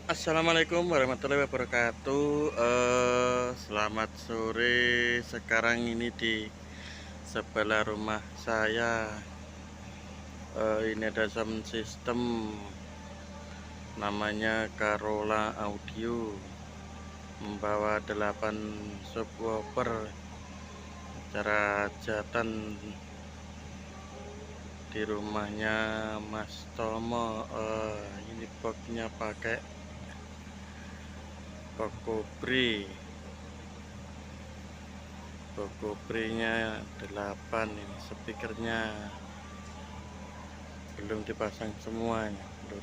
Assalamualaikum warahmatullahi wabarakatuh. Selamat sore. Sekarang ini di sebelah rumah saya, ini ada sound system namanya Carola Audio, membawa 8 subwoofer cara hajatan di rumahnya Mas Tomo. Ini boxnya pakai Bokobre-nya 8. Ini speakernya belum dipasang semuanya, Lur.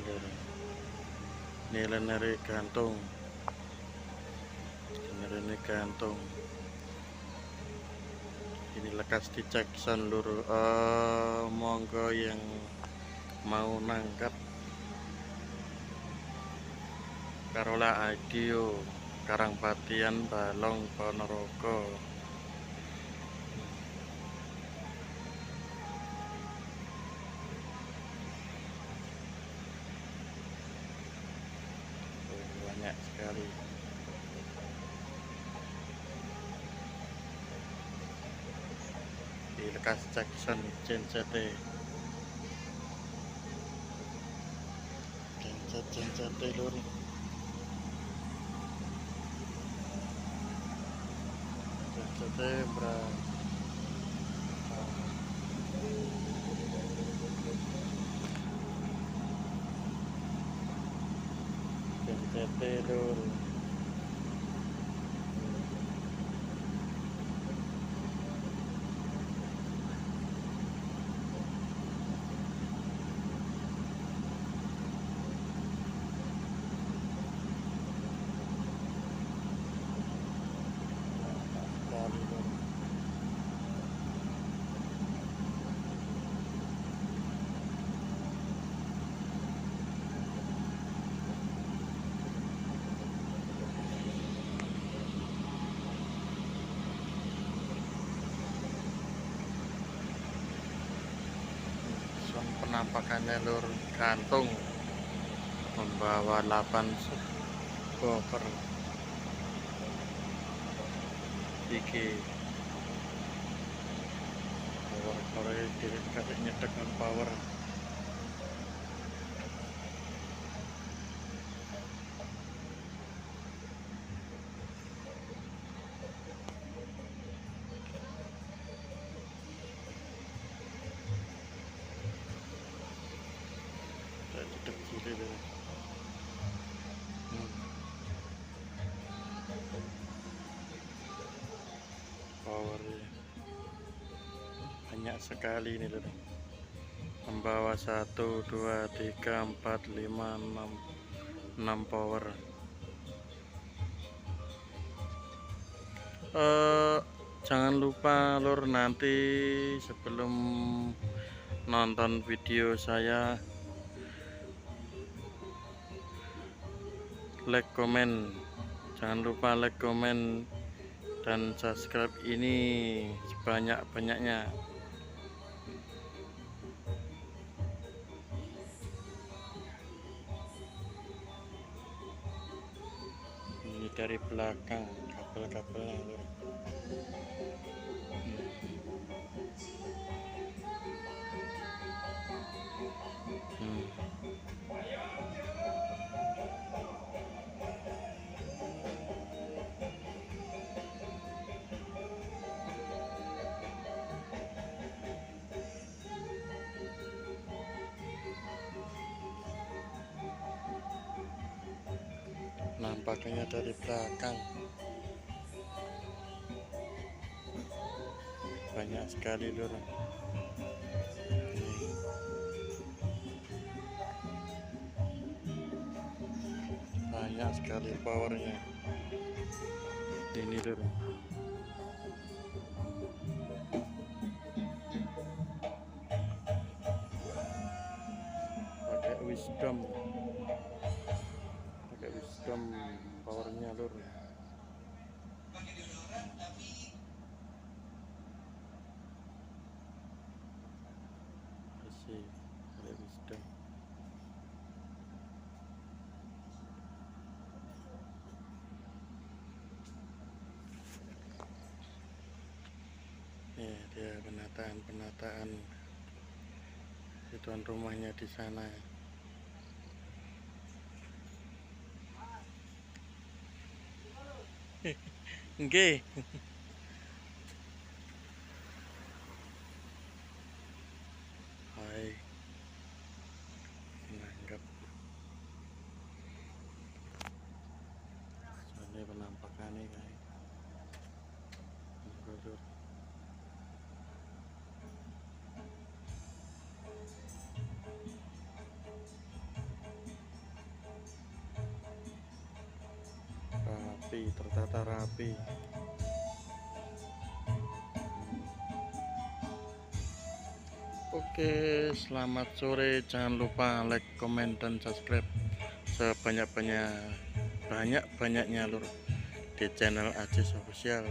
Lur. Nilai gantung, gantung. Ini lekas dicek sound, Lur. Monggo yang mau nangkap Carola Audio, Karangpatian, Balong, Ponorogo. Banyak sekali. Lekas cek sound CNCT. CNCT, Lur. CNCT Lur. Penampakannya, Lur, gantung, membawa 8 subwoofer iki power dikasih nyetek power. Cetek kiri, Lur. Power banyak sekali ini, Lur. Membawa 1 2 3 4 5 6 power. Jangan lupa, Lur, nanti sebelum nonton video saya, like, komen. Jangan lupa like, komen, dan subscribe ini sebanyak-banyaknya. Ini dari belakang kabel-kabelnya, Lur. Nampaknya dari belakang banyak sekali, Lur. Banyak sekali powernya ini, Lur. Pakai wisdom powernya, Lur. Kasih penataan tuan rumahnya di sana. Nggih. Hai. Nanggap. Ini penampakannya kayak. Rapi, tertata rapi. Oke, selamat sore. Jangan lupa like, komen, dan subscribe sebanyak-banyaknya lur di channel Ajis Official.